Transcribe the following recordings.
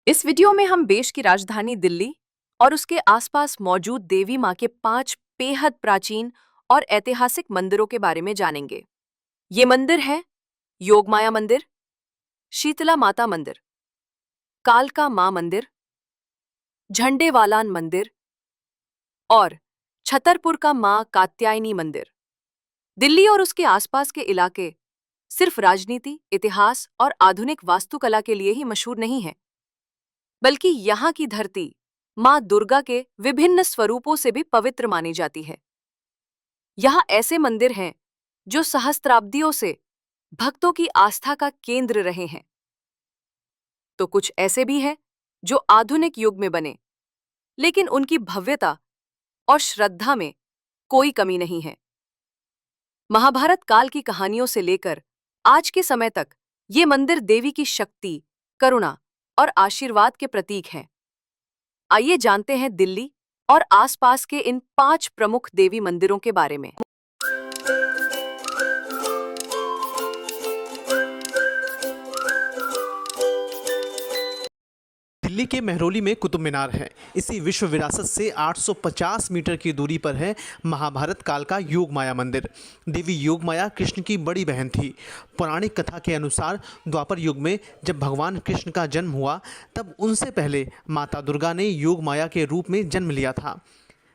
इस वीडियो में हम देश की राजधानी दिल्ली और उसके आसपास मौजूद देवी मां के 5 बेहद प्राचीन और ऐतिहासिक मंदिरों के बारे में जानेंगे। ये मंदिर हैं योगमाया मंदिर, शीतला माता मंदिर, कालका मां मंदिर, झंडेवालान मंदिर और छतरपुर का मां कात्यायनी मंदिर। दिल्ली और उसके आसपास के इलाके सिर्फ राजनीति, इतिहास और आधुनिक वास्तुकला के लिए ही मशहूर नहीं है, बल्कि यहाँ की धरती मां दुर्गा के विभिन्न स्वरूपों से भी पवित्र मानी जाती है। यहाँ ऐसे मंदिर हैं जो सहस्त्राब्दियों से भक्तों की आस्था का केंद्र रहे हैं, तो कुछ ऐसे भी हैं जो आधुनिक युग में बने, लेकिन उनकी भव्यता और श्रद्धा में कोई कमी नहीं है। महाभारत काल की कहानियों से लेकर आज के समय तक ये मंदिर देवी की शक्ति, करुणा और आशीर्वाद के प्रतीक हैं। आइए जानते हैं दिल्ली और आसपास के इन 5 प्रमुख देवी मंदिरों के बारे में। दिल्ली के मेहरौली में कुतुब मीनार है। इसी विश्व विरासत से 850 मीटर की दूरी पर है महाभारत काल का योगमाया मंदिर। देवी योगमाया कृष्ण की बड़ी बहन थी। पौराणिक कथा के अनुसार द्वापर युग में जब भगवान कृष्ण का जन्म हुआ, तब उनसे पहले माता दुर्गा ने योगमाया के रूप में जन्म लिया था।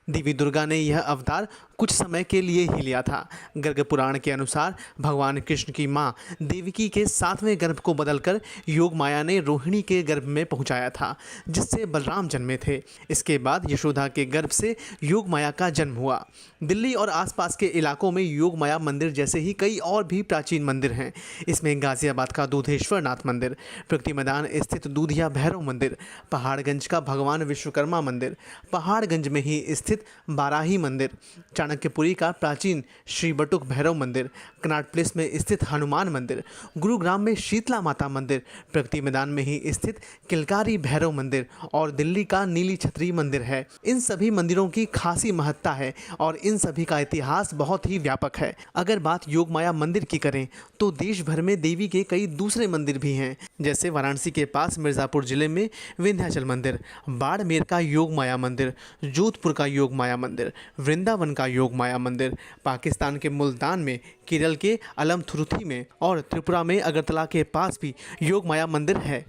देवी दुर्गा ने यह अवतार कुछ समय के लिए ही लिया था। गर्ग पुराण के अनुसार भगवान कृष्ण की मां देवकी के 7वें गर्भ को बदलकर योगमाया ने रोहिणी के गर्भ में पहुंचाया था, जिससे बलराम जन्मे थे। इसके बाद यशोदा के गर्भ से योगमाया का जन्म हुआ। दिल्ली और आसपास के इलाकों में योगमाया मंदिर जैसे ही कई और भी प्राचीन मंदिर हैं। इसमें गाजियाबाद का दूधेश्वर नाथ मंदिर, प्रगति मैदान स्थित दूधिया भैरव मंदिर, पहाड़गंज का भगवान विश्वकर्मा मंदिर, पहाड़गंज में ही स्थित बाराही मंदिर, चाणक्यपुरी का प्राचीन श्री बटुक भैरव मंदिर, कनाट प्लेस में स्थित हनुमान मंदिर, गुरुग्राम में शीतला माता मंदिर, प्रगति मैदान में ही स्थित किलकारी भैरव मंदिर और दिल्ली का नीली छतरी मंदिर है। इन सभी मंदिरों की खासी महत्ता है और इन सभी का इतिहास बहुत ही व्यापक है। अगर बात योगमाया मंदिर की करें तो देश भर में देवी के कई दूसरे मंदिर भी हैं, जैसे वाराणसी के पास मिर्ज़ापुर जिले में विंध्याचल मंदिर, बाड़मेर का योगमाया मंदिर, जोधपुर का योगमाया मंदिर, वृंदावन का योगमाया मंदिर, पाकिस्तान के मुल्तान में, केरल के अलमथुरुथी में और त्रिपुरा में अगरतला के पास भी योगमाया मंदिर है।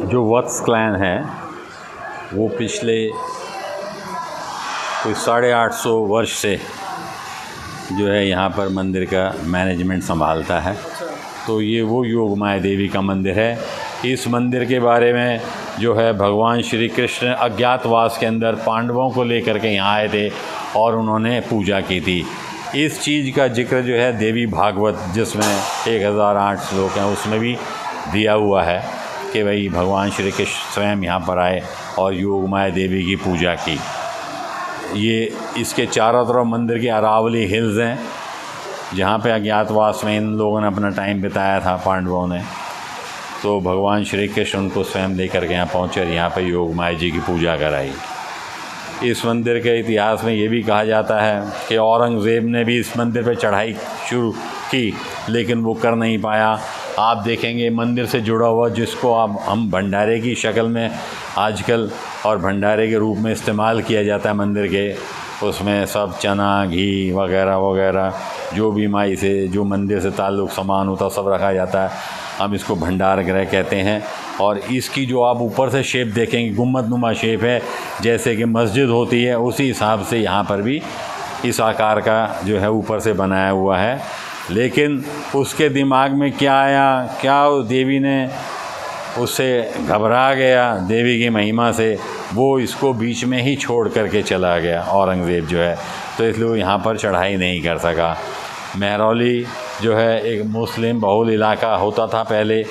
जो वत्स क्लैन है वो पिछले कोई 850 वर्ष से जो है यहाँ पर मंदिर का मैनेजमेंट संभालता है। तो ये वो योगमाया देवी का मंदिर है। इस मंदिर के बारे में जो है भगवान श्री कृष्ण अज्ञातवास के अंदर पांडवों को लेकर के यहाँ आए थे और उन्होंने पूजा की थी। इस चीज़ का जिक्र जो है देवी भागवत, जिसमें 1008 श्लोक हैं, उसमें भी दिया हुआ है कि भाई भगवान श्री कृष्ण स्वयं यहाँ पर आए और योगमाया देवी की पूजा की। ये इसके चारों तरफ मंदिर के अरावली हिल्स हैं, जहाँ पे अज्ञातवास में इन लोगों ने अपना टाइम बिताया था पांडवों ने। तो भगवान श्री कृष्ण उनको स्वयं लेकर के यहाँ पहुँचे और यहाँ पे योगमाया जी की पूजा कराई। इस मंदिर के इतिहास में ये भी कहा जाता है कि औरंगज़ेब ने भी इस मंदिर पर चढ़ाई शुरू की, लेकिन वो कर नहीं पाया। आप देखेंगे मंदिर से जुड़ा हुआ, जिसको आप हम भंडारे की शक्ल में आजकल और भंडारे के रूप में इस्तेमाल किया जाता है मंदिर के, उसमें सब चना, घी वगैरह वगैरह जो भी माई से, जो मंदिर से ताल्लुक़ सामान होता सब रखा जाता है। हम इसको भंडार गृह कहते हैं। और इसकी जो आप ऊपर से शेप देखेंगे, गुम्बदनुमा शेप है, जैसे कि मस्जिद होती है, उसी हिसाब से यहाँ पर भी इस आकार का जो है ऊपर से बनाया हुआ है। लेकिन उसके दिमाग में क्या आया, क्या उस देवी ने उससे घबरा गया देवी की महिमा से, वो इसको बीच में ही छोड़ करके चला गया औरंगज़ेब जो है। तो इसलिए वो यहाँ पर चढ़ाई नहीं कर सका। महरौली जो है एक मुस्लिम बहुल इलाका होता था पहले।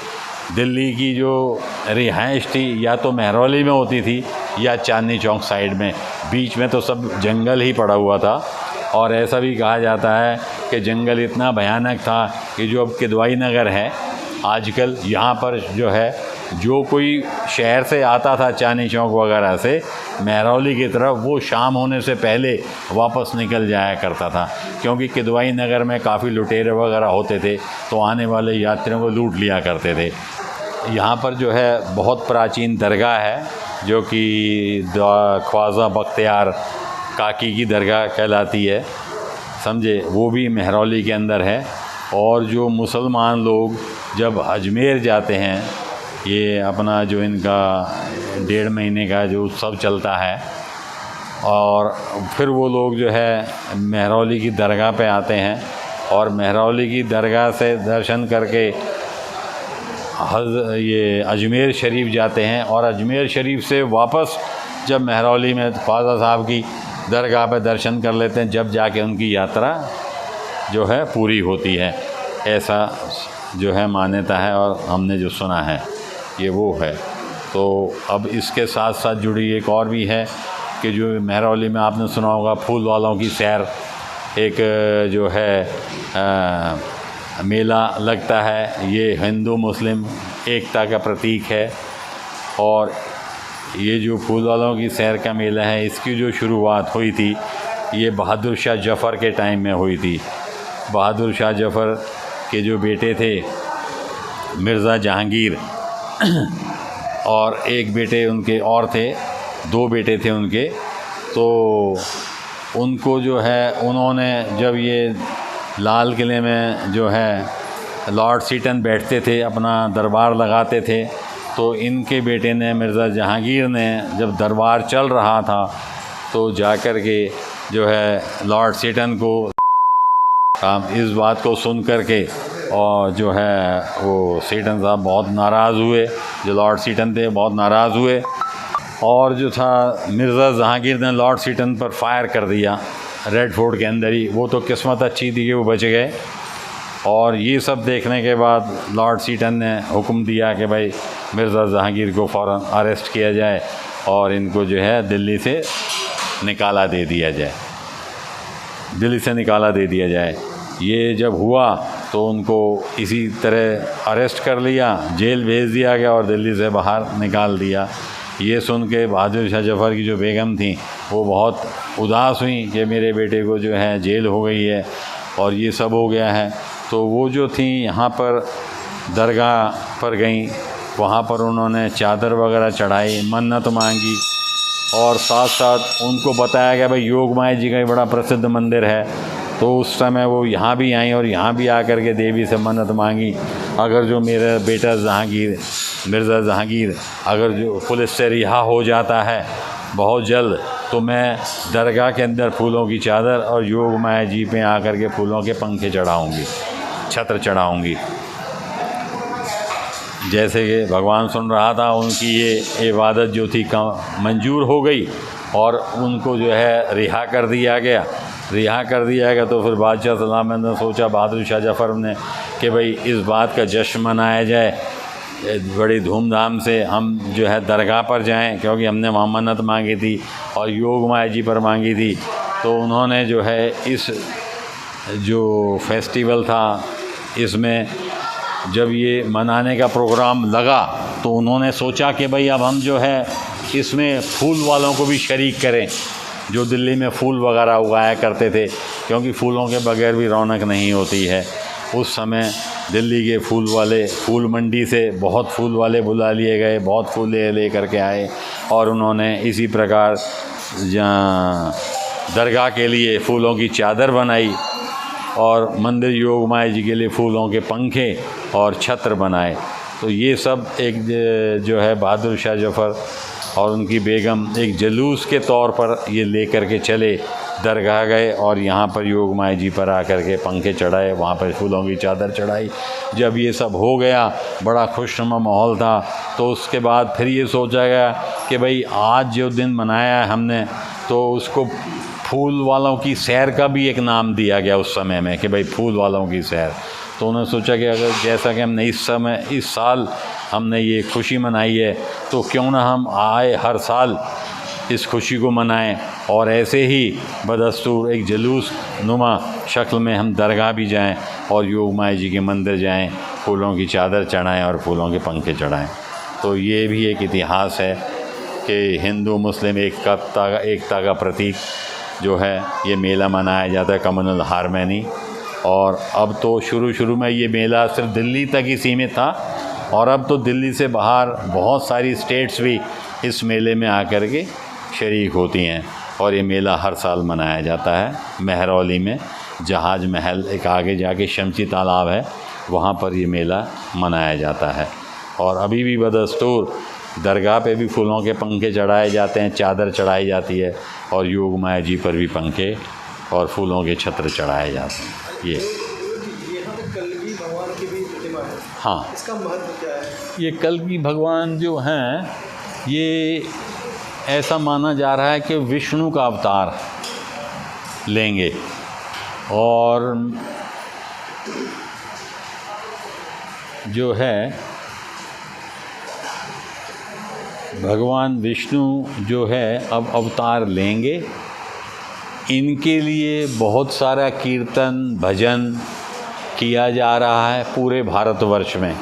दिल्ली की जो रिहाइश थी या तो महरौली में होती थी या चांदनी चौक साइड में, बीच में तो सब जंगल ही पड़ा हुआ था। और ऐसा भी कहा जाता है कि जंगल इतना भयानक था कि जो अब किदवाई नगर है आजकल, यहाँ पर जो है जो कोई शहर से आता था चांदनी चौक वगैरह से महरौली की तरफ, वो शाम होने से पहले वापस निकल जाया करता था, क्योंकि किदवाई नगर में काफ़ी लुटेरे वगैरह होते थे तो आने वाले यात्रियों को लूट लिया करते थे। यहाँ पर जो है बहुत प्राचीन दरगाह है जो कि ख्वाजा बख्तियार काकी की दरगाह कहलाती है, समझे, वो भी महरौली के अंदर है। और जो मुसलमान लोग जब अजमेर जाते हैं, ये अपना जो इनका 1.5 महीने का जो उत्सव चलता है, और फिर वो लोग जो है महरौली की दरगाह पे आते हैं और महरौली की दरगाह से दर्शन करके ये अजमेर शरीफ जाते हैं। और अजमेर शरीफ से वापस जब महरौली में ख्वाजा साहब की दरगाह पे दर्शन कर लेते हैं, जब जाके उनकी यात्रा जो है पूरी होती है। ऐसा जो है मान्यता है और हमने जो सुना है ये वो है। तो अब इसके साथ साथ जुड़ी एक और भी है कि जो महरौली में आपने सुना होगा फूल वालों की सैर, एक जो है मेला लगता है। ये हिंदू मुस्लिम एकता का प्रतीक है। और ये जो फूल वालों की सैर का मेला है, इसकी जो शुरुआत हुई थी ये बहादुर शाह जफ़र के टाइम में हुई थी। बहादुर शाह जफ़र के जो बेटे थे मिर्ज़ा जहांगीर और एक बेटे उनके और थे, 2 बेटे थे उनके। तो उनको जो है उन्होंने जब ये लाल किले में जो है लॉर्ड सीटन बैठते थे, अपना दरबार लगाते थे, तो इनके बेटे ने मिर्ज़ा जहांगीर ने जब दरबार चल रहा था तो जाकर के जो है लॉर्ड सीटन को इस बात को सुन करके, और जो है वो सीटन साहब बहुत नाराज़ हुए, जो लॉर्ड सीटन थे बहुत नाराज़ हुए, और जो था मिर्ज़ा जहांगीर ने लॉर्ड सीटन पर फायर कर दिया रेड फोर्ट के अंदर ही। वो तो किस्मत अच्छी थी कि वो बच गए। और ये सब देखने के बाद लॉर्ड सीटन ने हुक्म दिया कि भाई मिर्ज़ा जहांगीर को फ़ौरन अरेस्ट किया जाए और इनको जो है दिल्ली से निकाला दे दिया जाए, दिल्ली से निकाला दे दिया जाए। ये जब हुआ तो उनको इसी तरह अरेस्ट कर लिया, जेल भेज दिया गया और दिल्ली से बाहर निकाल दिया। ये सुन के बहादुर शाह जफ़र की जो बेगम थी वो बहुत उदास हुई कि मेरे बेटे को जो है जेल हो गई है और ये सब हो गया है। तो वो जो थी यहाँ पर दरगाह पर गईं, वहाँ पर उन्होंने चादर वगैरह चढ़ाई, मन्नत मांगी, और साथ साथ उनको बताया गया भाई योगमाया जी का एक बड़ा प्रसिद्ध मंदिर है। तो उस समय वो यहाँ भी आई और यहाँ भी आकर के देवी से मन्नत मांगी, अगर जो मेरा बेटा जहांगीर, मिर्ज़ा जहांगीर अगर जो पुलिस से रिहा हो जाता है बहुत जल्द, तो मैं दरगाह के अंदर फूलों की चादर और योगमाया जी पे आकर के फूलों के पंखे चढ़ाऊँगी, छत्र चढ़ाऊँगी। जैसे कि भगवान सुन रहा था, उनकी ये इबादत जो थी मंजूर हो गई और उनको जो है रिहा कर दिया गया। रिहा कर दिया गया तो फिर बादशाह सलाम ने सोचा, बहादुर शाह जफ़र ने, कि भाई इस बात का जश्न मनाया जाए, बड़ी धूमधाम से हम जो है दरगाह पर जाएं, क्योंकि हमने वहाँ मन्नत मांगी थी और योगमाया जी पर मांगी थी। तो उन्होंने जो है इस जो फेस्टिवल था इसमें जब ये मनाने का प्रोग्राम लगा तो उन्होंने सोचा कि भाई अब हम जो है इसमें फूल वालों को भी शरीक करें, जो दिल्ली में फूल वगैरह उगाया करते थे, क्योंकि फूलों के बगैर भी रौनक नहीं होती है। उस समय दिल्ली के फूल वाले, फूल मंडी से बहुत फूल वाले बुला लिए गए, बहुत फूल ले करके आए और उन्होंने इसी प्रकार दरगाह के लिए फूलों की चादर बनाई और मंदिर योगमाया जी के लिए फूलों के पंखे और छत्र बनाए। तो ये सब एक जो है बहादुर शाह जफ़र और उनकी बेगम एक जुलूस के तौर पर ये लेकर के चले दरगाह गए और यहाँ पर योग माया जी पर आकर के पंखे चढ़ाए, वहाँ पर फूलों की चादर चढ़ाई। जब ये सब हो गया, बड़ा खुशनुमा माहौल था, तो उसके बाद फिर ये सोचा गया कि भाई आज जो दिन मनाया है हमने, तो उसको फूल वालों की सैर का भी एक नाम दिया गया उस समय में कि भाई फूल वालों की सैर। तो उन्होंने सोचा कि अगर जैसा कि हमने इस साल हमने ये खुशी मनाई है, तो क्यों ना हम आए हर साल इस खुशी को मनाएं और ऐसे ही बदस्तूर एक जुलूस नुमा शक्ल में हम दरगाह भी जाएं और योग माया जी के मंदिर जाएं, फूलों की चादर चढ़ाएं और फूलों के पंखे चढ़ाएं। तो ये भी एक इतिहास है कि हिंदू मुस्लिम एकता का प्रतीक जो है ये मेला मनाया जाता है, कम्युनल हारमनी। और अब तो शुरू में ये मेला सिर्फ दिल्ली तक ही सीमित था, और अब तो दिल्ली से बाहर बहुत सारी स्टेट्स भी इस मेले में आकर के शरीक होती हैं। और ये मेला हर साल मनाया जाता है महरौली में, जहाज महल एक आगे जाके शमची तालाब है, वहाँ पर ये मेला मनाया जाता है। और अभी भी बदस्तूर दरगाह पे भी फूलों के पंखे चढ़ाए जाते हैं, चादर चढ़ाई जाती है, और योग माया जी पर भी पंखे और फूलों के छत्र चढ़ाए जाते हैं। ये यहाँ पे कलगी भगवान की भी प्रतिमा है। हाँ, इसका महत्व क्या है? ये कलगी भगवान जो हैं, ये ऐसा माना जा रहा है कि विष्णु का अवतार लेंगे, और जो है भगवान विष्णु जो है अब अवतार लेंगे। इनके लिए बहुत सारा कीर्तन भजन किया जा रहा है पूरे भारतवर्ष में,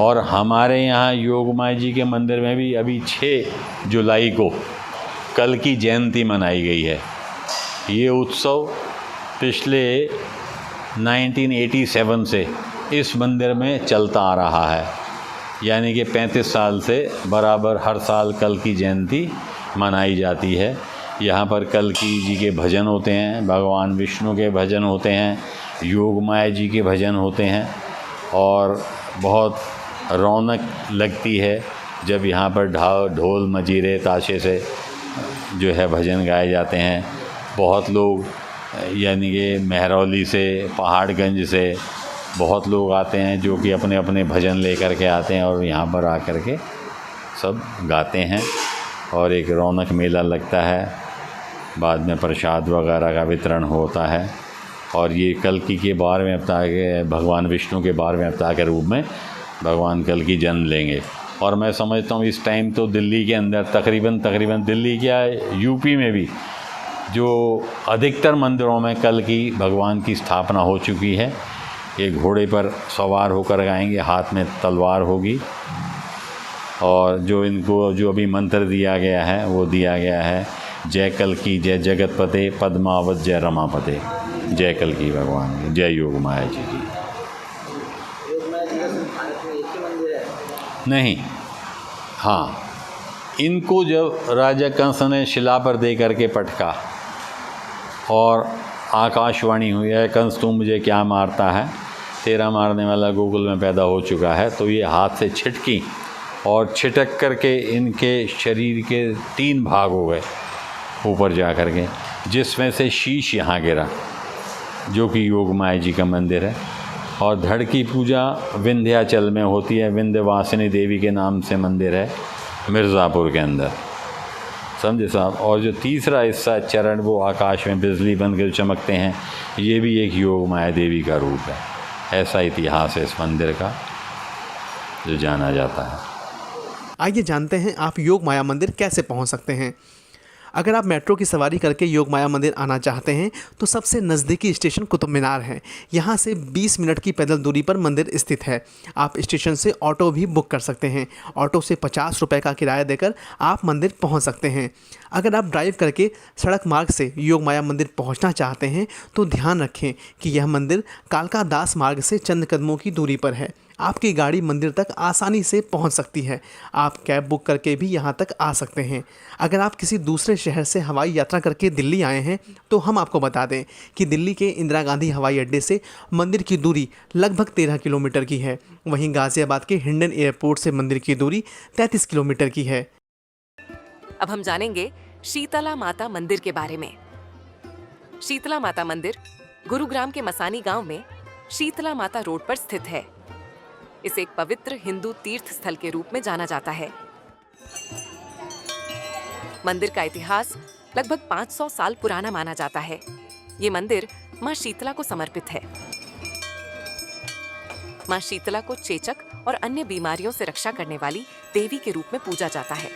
और हमारे यहाँ योग माया जी के मंदिर में भी अभी 6 जुलाई को कल की जयंती मनाई गई है। ये उत्सव पिछले 1987 से इस मंदिर में चलता आ रहा है, यानी कि 35 साल से बराबर हर साल कल की जयंती मनाई जाती है। यहाँ पर कल्की जी के भजन होते हैं, भगवान विष्णु के भजन होते हैं, योग माया जी के भजन होते हैं, और बहुत रौनक लगती है जब यहाँ पर ढोल मजीरे ताशे से जो है भजन गाए जाते हैं। बहुत लोग यानी कि महरौली से, पहाड़गंज से बहुत लोग आते हैं जो कि अपने अपने भजन लेकर के आते हैं और यहाँ पर आकर के सब गाते हैं, और एक रौनक मेला लगता है। बाद में प्रसाद वगैरह का वितरण होता है, और ये कल्की के 12वें अवतार के भगवान विष्णु के 12वें अवतार के रूप में भगवान कल्की जन्म लेंगे। और मैं समझता हूँ इस टाइम तो दिल्ली के अंदर तकरीबन दिल्ली क्या यूपी में भी जो अधिकतर मंदिरों में कल्की भगवान की स्थापना हो चुकी है। ये घोड़े पर सवार होकर आएंगे, हाथ में तलवार होगी, और जो इनको जो अभी मंत्र दिया गया है वो दिया गया है, जय कल्की जय जगतपते पद्मावत जय रमापते। जय कल्की भगवान की, जय योग माया जी की। योग माया जी का सिर्फ भारत में एक ही मंदिर है? नहीं, हाँ, इनको जब राजा कंस ने शिला पर दे करके पटका और आकाशवाणी हुई है, कंस तू मुझे क्या मारता है, तेरा मारने वाला गोकुल में पैदा हो चुका है, तो ये हाथ से छिटकी और छिटक करके इनके शरीर के 3 भाग हो गए ऊपर जा कर के, जिसमें से शीश यहाँ गिरा, जो कि योग माया जी का मंदिर है। और धड़ की पूजा विंध्याचल में होती है, विंध्यवासिनी देवी के नाम से मंदिर है मिर्ज़ापुर के अंदर, समझे साहब। और जो तीसरा हिस्सा चरण वो आकाश में बिजली बनकर चमकते हैं, ये भी एक योग माया देवी का रूप है। ऐसा इतिहास है इस मंदिर का जो जाना जाता है। आइए जानते हैं आप योग माया मंदिर कैसे पहुंच सकते हैं। अगर आप मेट्रो की सवारी करके योग माया मंदिर आना चाहते हैं तो सबसे नज़दीकी स्टेशन कुतुब मीनार है। यहाँ से 20 मिनट की पैदल दूरी पर मंदिर स्थित है। आप स्टेशन से ऑटो भी बुक कर सकते हैं। ऑटो से 50 रुपये का किराया देकर आप मंदिर पहुँच सकते हैं। अगर आप ड्राइव करके सड़क मार्ग से योग माया मंदिर पहुँचना चाहते हैं तो ध्यान रखें कि यह मंदिर कालका दास मार्ग से चंद कदमों की दूरी पर है। आपकी गाड़ी मंदिर तक आसानी से पहुंच सकती है। आप कैब बुक करके भी यहां तक आ सकते हैं। अगर आप किसी दूसरे शहर से हवाई यात्रा करके दिल्ली आए हैं तो हम आपको बता दें कि दिल्ली के इंदिरा गांधी हवाई अड्डे से मंदिर की दूरी लगभग 13 किलोमीटर की है। वहीं गाज़ियाबाद के हिंडन एयरपोर्ट से मंदिर की दूरी 33 किलोमीटर की है। अब हम जानेंगे शीतला माता मंदिर के बारे में। शीतला माता मंदिर गुरुग्राम के मसानी गांव में शीतला माता रोड पर स्थित है। इसे एक पवित्र हिंदू तीर्थ स्थल के रूप में जाना जाता है। मंदिर का इतिहास लगभग 500 साल पुराना माना जाता है। ये मंदिर मां शीतला को समर्पित है। मां शीतला को चेचक और अन्य बीमारियों से रक्षा करने वाली देवी के रूप में पूजा जाता है।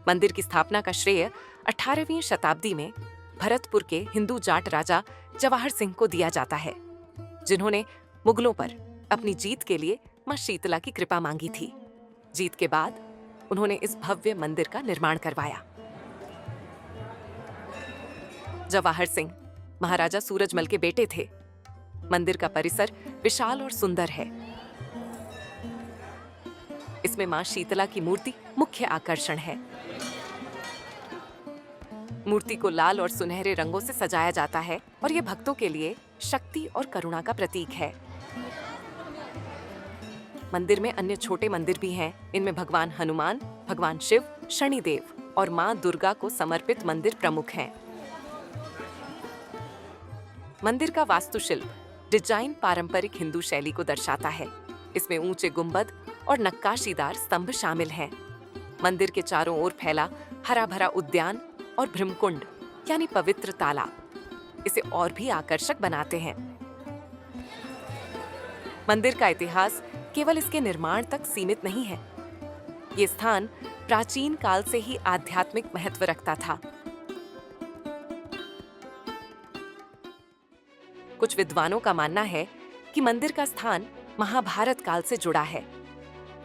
मंदिर की स्थापना का श्रेय 18वीं शताब्दी में भरतपुर के हिंदू जाट राजा जवाहर सिंह को दिया जाता है, जिन्होंने मुगलों पर अपनी जीत के लिए मां शीतला की कृपा मांगी थी। जीत के बाद उन्होंने इस भव्य मंदिर का निर्माण करवाया। जवाहर सिंह महाराजा सूरजमल के बेटे थे। मंदिर का परिसर विशाल और सुंदर है। इसमें मां शीतला की मूर्ति मुख्य आकर्षण है। मूर्ति को लाल और सुनहरे रंगों से सजाया जाता है और यह भक्तों के लिए शक्ति और करुणा का प्रतीक है। मंदिर में अन्य छोटे मंदिर भी हैं। इनमें भगवान हनुमान, भगवान शिव, शनिदेव और मां दुर्गा को समर्पित मंदिर प्रमुख हैं। मंदिर का वास्तुशिल्प डिजाइन पारंपरिक हिंदू शैली को दर्शाता है। इसमें ऊंचे गुंबद और नक्काशीदार स्तंभ शामिल हैं। मंदिर के चारों ओर फैला हरा भरा उद्यान और ब्रह्मकुंड यानी पवित्र तालाब इसे और भी आकर्षक बनाते हैं। मंदिर का इतिहास केवल इसके निर्माण तक सीमित नहीं है। ये स्थान प्राचीन काल से ही आध्यात्मिक महत्व रखता था। कुछ विद्वानों का मानना है कि मंदिर का स्थान महाभारत काल से जुड़ा है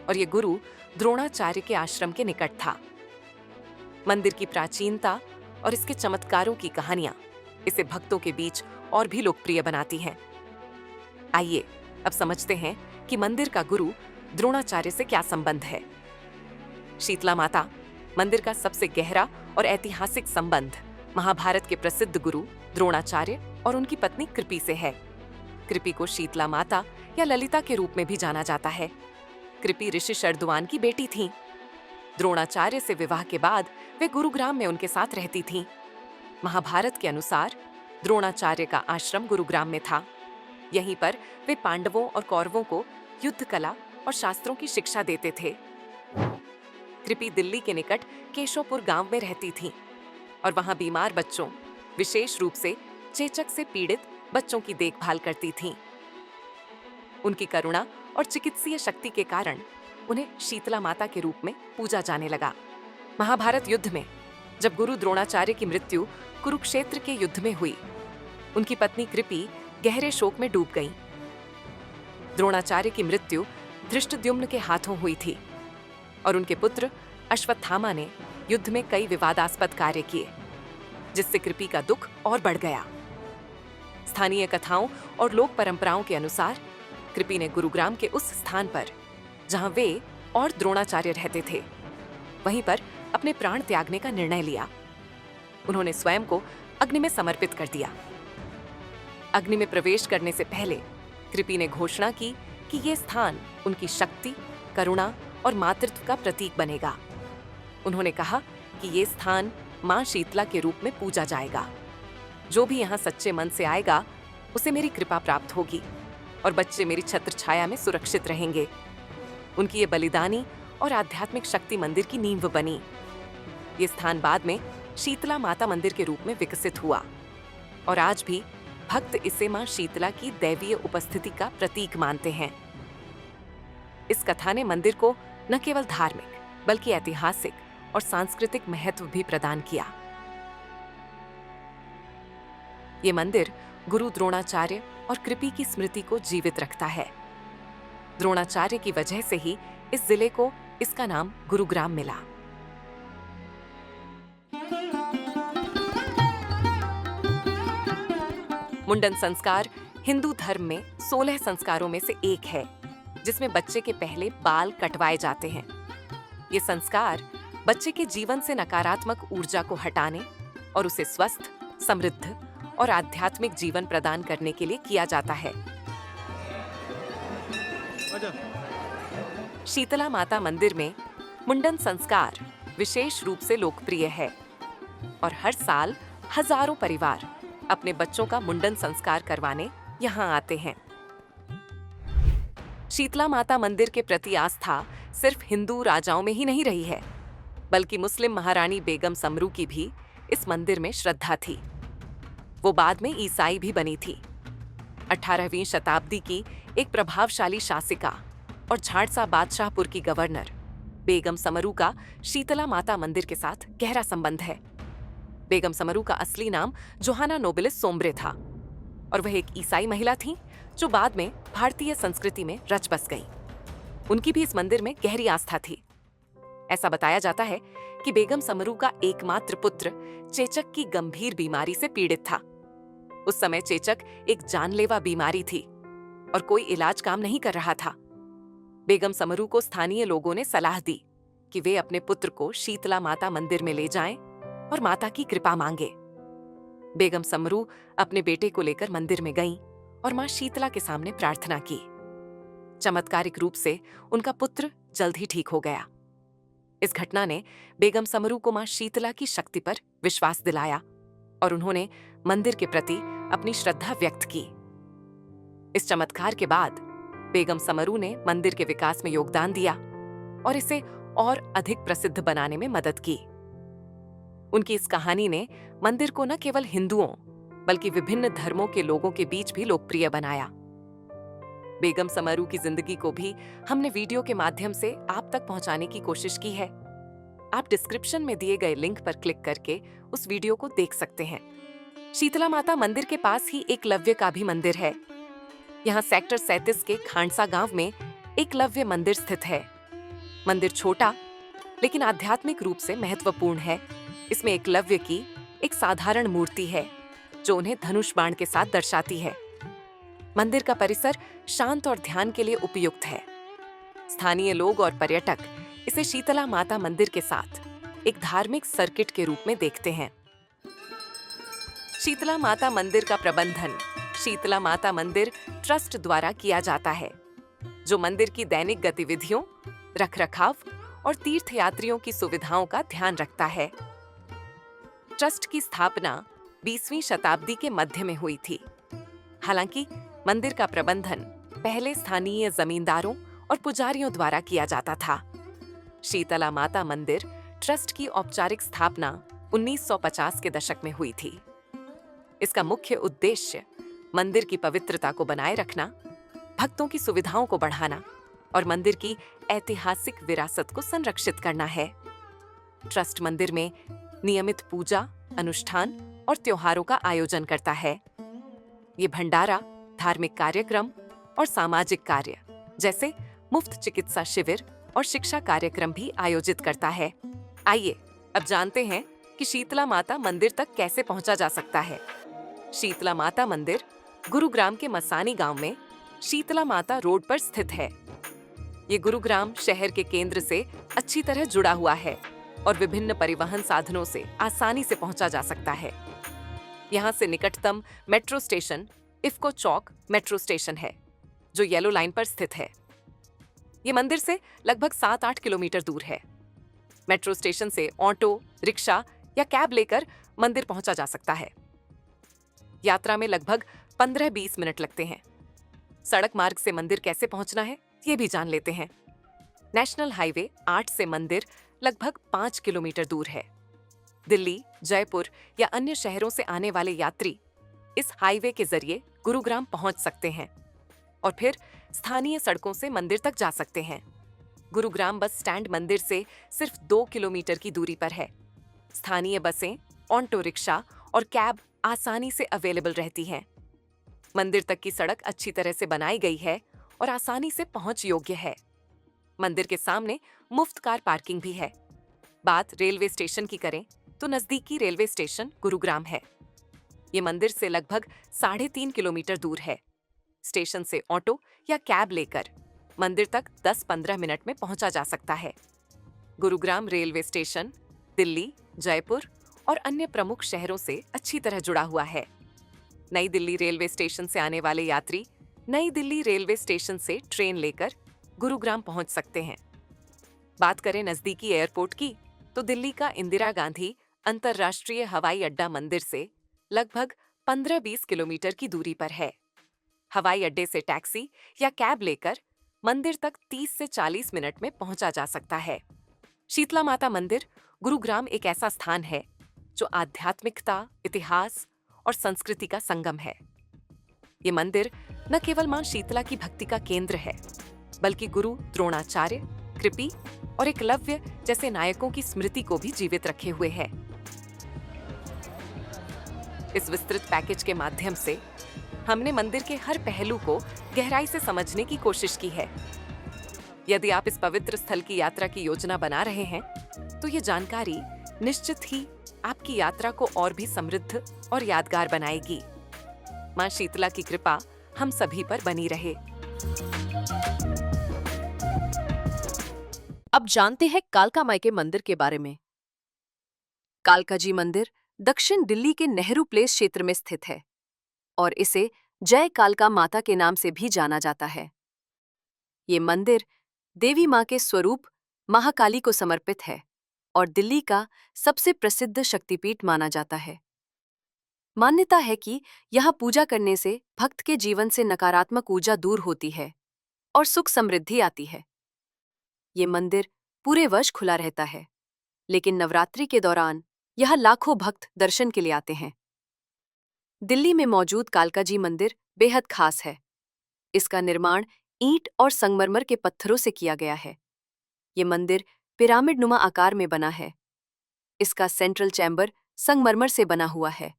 और ये गुरु द्रोणाचार्य के आश्रम के निकट था। मंदिर की प्राचीनता और इसके चमत्कारों की कहानियां इसे भक्तों के बीच और भी लोकप्रिय बनाती हैं। आइए अब समझते हैं कि मंदिर का गुरु द्रोणाचार्य से क्या संबंध है। शीतला माता मंदिर का सबसे गहरा और ऐतिहासिक संबंध महाभारत के प्रसिद्ध गुरु द्रोणाचार्य और उनकी पत्नी कृपि से है। कृपि को शीतला माता या ललिता के रूप में भी जाना जाता है। कृपि ऋषि शरदुआन की बेटी थीं। द्रोणाचार्य से विवाह के बाद वे गुरुग्राम में उनके साथ रहती थीं। महाभारत के अनुसार द्रोणाचार्य का आश्रम गुरुग्राम में था। यहीं पर वे पांडवों और कौरवों को युद्ध कला और शास्त्रों की शिक्षा देते थे। कृपि दिल्ली के निकट केशवपुर गांव में रहती थीं और वहां बीमार बच्चों, विशेष रूप से चेचक से पीड़ित बच्चों की देखभाल करती थीं। उनकी करुणा और चिकित्सीय शक्ति के कारण उन्हें शीतला माता के रूप में पूजा जाने लगा। महाभारत युद्ध में जब गुरु द्रोणाचार्य की मृत्यु कुरुक्षेत्र के युद्ध में हुई, उनकी पत्नी कृपि गहरे शोक में डूब गईं। द्रोणाचार्य की मृत्यु धृष्टद्युम्न के हाथों हुई थी और उनके पुत्र अश्वत्थामा ने युद्ध में कई विवादास्पद कार्य किए, जिससे कृपि का दुख और बढ़ गया। स्थानीय कथाओं और लोक परंपराओं के अनुसार कृपि ने गुरुग्राम के उस स्थान पर जहां वे और द्रोणाचार्य रहते थे, वहीं पर अपने प्राण त्यागने का निर्णय लिया। उन्होंने स्वयं को अग्नि में समर्पित कर दिया। अग्नि में प्रवेश करने से पहले कृपि ने घोषणा की कि ये स्थान उनकी शक्ति, करुणा और मातृत्व का प्रतीक बनेगा। उन्होंने कहा कि ये स्थान मां शीतला के रूप में पूजा जाएगा। जो भी यहाँ सच्चे मन से आएगा उसे मेरी कृपा प्राप्त होगी और बच्चे मेरी छत्र छाया में सुरक्षित रहेंगे। उनकी ये बलिदानी और आध्यात्मिक शक्ति मंदिर की नींव बनी। ये स्थान बाद में शीतला माता मंदिर के रूप में विकसित हुआ और आज भी भक्त इसे मां शीतला की दैवीय उपस्थिति का प्रतीक मानते हैं। इस कथा ने मंदिर को न केवल धार्मिक बल्कि ऐतिहासिक और सांस्कृतिक महत्व भी प्रदान किया। ये मंदिर गुरु द्रोणाचार्य और कृपि की स्मृति को जीवित रखता है। द्रोणाचार्य की वजह से ही इस जिले को इसका नाम गुरुग्राम मिला। मुंडन संस्कार हिंदू धर्म में 16 संस्कारों में से एक है, जिसमें बच्चे के पहले बाल कटवाए जाते हैं। ये संस्कार बच्चे के जीवन से नकारात्मक ऊर्जा को हटाने और उसे स्वस्थ, समृद्ध और आध्यात्मिक जीवन प्रदान करने के लिए किया जाता है। शीतला माता मंदिर में मुंडन संस्कार विशेष रूप से लोकप्रिय है। और हर साल हजारों परिवार अपने बच्चों का मुंडन संस्कार करवाने यहाँ आते हैं। शीतला माता मंदिर के प्रति आस्था सिर्फ हिंदू राजाओं में ही नहीं रही है, बल्कि मुस्लिम महारानी बेगम समरू की भी इस मंदिर में श्रद्धा थी। वो बाद में ईसाई भी बनी थी। 18वीं शताब्दी की एक प्रभावशाली शासिका और झाड़सा बादशाहपुर की गवर्नर बेगम समरू का शीतला माता मंदिर के साथ गहरा संबंध है। बेगम समरू का असली नाम जोहाना नोबिलिस सोम्ब्रे था और वह एक ईसाई महिला थी जो बाद में भारतीय संस्कृति में रच बस गई। उनकी भी इस मंदिर में गहरी आस्था थी। ऐसा बताया जाता है कि बेगम समरू का एकमात्र पुत्र चेचक की गंभीर बीमारी से पीड़ित था। उस समय चेचक एक जानलेवा बीमारी थी और कोई इलाज काम नहीं कर रहा था। बेगम समरू को स्थानीय लोगों ने सलाह दी कि वे अपने पुत्र को शीतला माता मंदिर में ले जाएं और माता की कृपा मांगे। बेगम समरू अपने बेटे को लेकर मंदिर में गईं और मां शीतला के सामने प्रार्थना की। चमत्कारिक रूप से उनका पुत्र जल्द ही ठीक हो गया। इस घटना ने बेगम समरू को मां शीतला की शक्ति पर विश्वास दिलाया और उन्होंने मंदिर के प्रति अपनी श्रद्धा व्यक्त की। इस चमत्कार के बाद बेगम समरू ने मंदिर के विकास में योगदान दिया और इसे और अधिक प्रसिद्ध बनाने में मदद की। उनकी इस कहानी ने मंदिर को न केवल हिंदुओं बल्कि विभिन्न धर्मों के लोगों के बीच भी लोकप्रिय बनाया। बेगम समरू की जिंदगी को भी हमने वीडियो के माध्यम से आप तक पहुंचाने की कोशिश की है। आप डिस्क्रिप्शन में दिए गए लिंक पर क्लिक करके उस वीडियो को देख सकते हैं। शीतला माता मंदिर के पास ही एकलव्य का भी मंदिर है। यहाँ सेक्टर 37 के खांडसा गांव में एकलव्य मंदिर स्थित है। मंदिर छोटा लेकिन आध्यात्मिक रूप से महत्वपूर्ण है। इसमें एकलव्य की एक साधारण मूर्ति है जो उन्हें धनुष बाण के साथ दर्शाती है। मंदिर का परिसर शांत और ध्यान के लिए उपयुक्त है। स्थानीय लोग और पर्यटक इसे शीतला माता मंदिर के साथ एक धार्मिक सर्किट के रूप में देखते हैं। शीतला माता मंदिर का प्रबंधन शीतला माता मंदिर ट्रस्ट द्वारा किया जाता है, जो मंदिर की दैनिक गतिविधियों, रखरखाव और तीर्थयात्रियों की सुविधाओं का ध्यान रखता है। ट्रस्ट की स्थापना 20वीं शताब्दी के मध्य में हुई थी। हालांकि मंदिर का प्रबंधन पहले स्थानीय जमींदारों और पुजारियों द्वारा किया जाता था। शीतला माता मंदिर ट्रस्ट की औपचारिक स्थापना 1950 के दशक में हुई थी। इसका मुख्य उद्देश्य मंदिर की पवित्रता को बनाए रखना, भक्तों की सुविधाओं को बढ़ाना और मंदिर की ऐतिहासिक विरासत को संरक्षित करना है। ट्रस्ट मंदिर में नियमित पूजा, अनुष्ठान और त्योहारों का आयोजन करता है। ये भंडारा, धार्मिक कार्यक्रम और सामाजिक कार्य जैसे मुफ्त चिकित्सा शिविर और शिक्षा कार्यक्रम भी आयोजित करता है। आइए अब जानते हैं कि शीतला माता मंदिर तक कैसे पहुंचा जा सकता है। शीतला माता मंदिर गुरुग्राम के मसानी गांव में शीतला माता रोड पर स्थित है। ये गुरुग्राम शहर के केंद्र से अच्छी तरह जुड़ा हुआ है और विभिन्न परिवहन साधनों से आसानी से पहुंचा जा सकता है। यहाँ से निकटतम मेट्रो स्टेशन इफ्को चौक मेट्रो स्टेशन है, जो येलो लाइन पर स्थित है। ये मंदिर से लगभग 7-8 किलोमीटर दूर है। मेट्रो स्टेशन से ऑटो, रिक्शा या कैब लेकर मंदिर पहुंचा जा सकता है। यात्रा में लगभग 15-20 मिनट लगते हैं। सड़क मार्ग से मंदिर कैसे पहुंचना है, ये भी जान लेते हैं। नेशनल हाईवे 8 से मंदिर लगभग 5 किलोमीटर दूर है। दिल्ली, जयपुर या अन्य शहरों से आने वाले यात्री इस हाईवे के जरिए गुरुग्राम पहुंच सकते हैं और फिर स्थानीय सड़कों से मंदिर तक जा सकते हैं। गुरुग्राम बस स्टैंड मंदिर से सिर्फ 2 किलोमीटर की दूरी पर है। स्थानीय बसें, ऑटो रिक्शा और कैब आसानी से अवेलेबल रहती हैं। मंदिर तक की सड़क अच्छी तरह से बनाई गई है और आसानी से पहुंच योग्य है। मंदिर के सामने मुफ्त कार पार्किंग भी है। बात रेलवे स्टेशन की करें तो नजदीकी रेलवे स्टेशन गुरुग्राम है। ये मंदिर से लगभग 3.5 किलोमीटर दूर है। स्टेशन से ऑटो या कैब लेकर मंदिर तक 10-15 मिनट में पहुंचा जा सकता है। गुरुग्राम रेलवे स्टेशन दिल्ली, जयपुर और अन्य प्रमुख शहरों से अच्छी तरह जुड़ा हुआ है। नई दिल्ली रेलवे स्टेशन से आने वाले यात्री नई दिल्ली रेलवे स्टेशन से ट्रेन लेकर गुरुग्राम पहुंच सकते हैं। बात करें नजदीकी एयरपोर्ट की तो दिल्ली का इंदिरा गांधी अंतर्राष्ट्रीय हवाई अड्डा मंदिर से लगभग 15-20 किलोमीटर की दूरी पर है। हवाई अड्डे से टैक्सी या कैब लेकर मंदिर तक 30 से 40 मिनट में पहुंचा जा सकता है। शीतला माता मंदिर गुरुग्राम एक ऐसा स्थान है जो आध्यात्मिकता, इतिहास और संस्कृति का संगम है। ये मंदिर न केवल मां शीतला की भक्ति का केंद्र है, बल्कि गुरु द्रोणाचार्य, कृपि और एकलव्य जैसे नायकों की स्मृति को भी जीवित रखे हुए है। इस विस्तृत पैकेज के माध्यम से हमने मंदिर के हर पहलू को गहराई से समझने की कोशिश की है। यदि आप इस पवित्र स्थल की यात्रा की योजना बना रहे हैं, तो ये जानकारी निश्चित ही आपकी यात्रा को और भी समृद्ध और यादगार बनाएगी। मां शीतला की कृपा हम सभी पर बनी रहे। अब जानते हैं कालका माई के मंदिर के बारे में। कालका जी मंदिर दक्षिण दिल्ली के नेहरू प्लेस क्षेत्र में स्थित है और इसे जय कालका माता के नाम से भी जाना जाता है। ये मंदिर देवी मां के स्वरूप महाकाली को समर्पित है और दिल्ली का सबसे प्रसिद्ध शक्तिपीठ माना जाता है। मान्यता है कि यहां पूजा करने से भक्त के जीवन से नकारात्मक ऊर्जा दूर होती है और सुख समृद्धि आती है। ये मंदिर पूरे वर्ष खुला रहता है, लेकिन नवरात्रि के दौरान यहां लाखों भक्त दर्शन के लिए आते हैं। दिल्ली में मौजूद कालका जी मंदिर बेहद खास है। इसका निर्माण ईंट और संगमरमर के पत्थरों से किया गया है। ये मंदिर पिरामिड नुमा आकार में बना है। इसका सेंट्रल चैम्बर संगमरमर से बना हुआ है।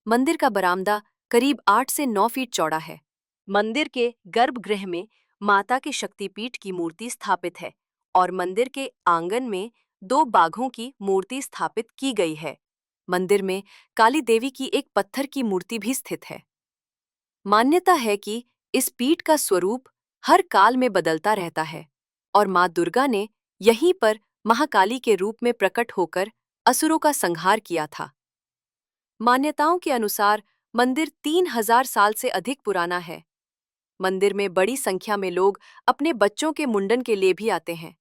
मंदिर का बरामदा करीब 8 से 9 फीट चौड़ा है। मंदिर के गर्भगृह में माता के शक्तिपीठ की मूर्ति स्थापित है और मंदिर के आंगन में 2 बाघों की मूर्ति स्थापित की गई है। मंदिर में काली देवी की एक पत्थर की मूर्ति भी स्थित है। मान्यता है कि इस पीठ का स्वरूप हर काल में बदलता रहता है और मां दुर्गा ने यहीं पर महाकाली के रूप में प्रकट होकर असुरों का संहार किया था। मान्यताओं के अनुसार मंदिर 3000 साल से अधिक पुराना है। मंदिर में बड़ी संख्या में लोग अपने बच्चों के मुंडन के लिए भी आते हैं।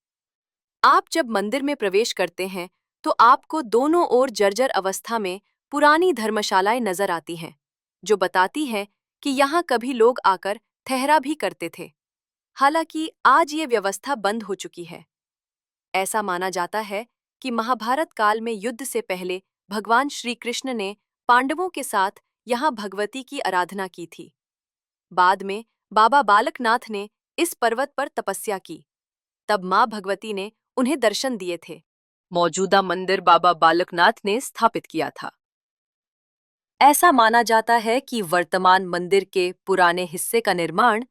आप जब मंदिर में प्रवेश करते हैं तो आपको दोनों ओर जर्जर अवस्था में पुरानी धर्मशालाएं नजर आती हैं, जो बताती हैं कि यहाँ कभी लोग आकर ठहरा भी करते थे। हालांकि आज ये व्यवस्था बंद हो चुकी है। ऐसा माना जाता है कि महाभारत काल में युद्ध से पहले भगवान श्री कृष्ण ने पांडवों के साथ यहाँ भगवती की आराधना की थी। बाद में बाबा बालकनाथ ने इस पर्वत पर तपस्या की। तब मां भगवती ने उन्हें दर्शन दिए थे। मौजूदा मंदिर बाबा बालकनाथ ने स्थापित किया था। ऐसा माना जाता है कि वर्तमान मंदिर के पुराने हिस्से का निर्माण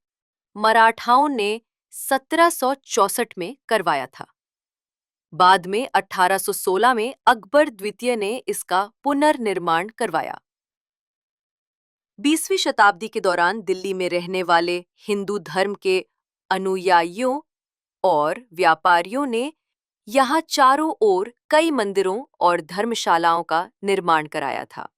मराठाओं ने 1764 में करवाया था। बाद में 1816 में अकबर द्वितीय ने इसका पुनर्निर्माण करवाया। 20वीं शताब्दी के दौरान दिल्ली में रहने वाले हिंदू धर्म के अनुयायियों और व्यापारियों ने यहाँ चारों ओर कई मंदिरों और धर्मशालाओं का निर्माण कराया था।